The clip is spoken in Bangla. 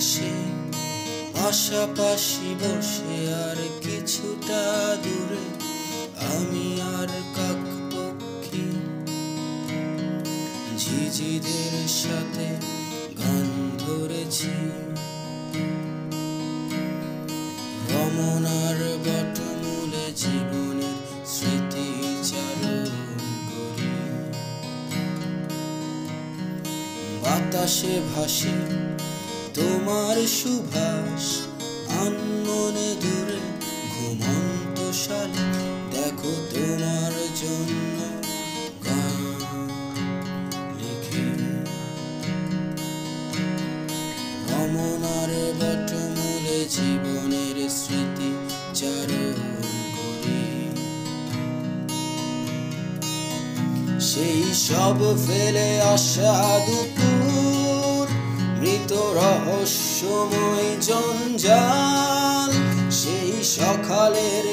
এসে পাশাপাশি বসে আর কিছুটা দূরে আমি আর কাকপক্ষী ঝিঝিদের সাথে গান ধরেছি। রমনার বটমূলে জীবনের স্মৃতিচারণ করি। বাতাসে ভাসে তোমার সুভাষ, আনমনে দূরে ঘুমন্ত শালে দেখো তোমার জন্য গান লিখি। রমনার বটমূলে জীবনের স্মৃতি চারণ করি। সেই সব ফেলে আসা দুপুর, মৃত রহস্যময় জঞ্জাল, সেই সকালের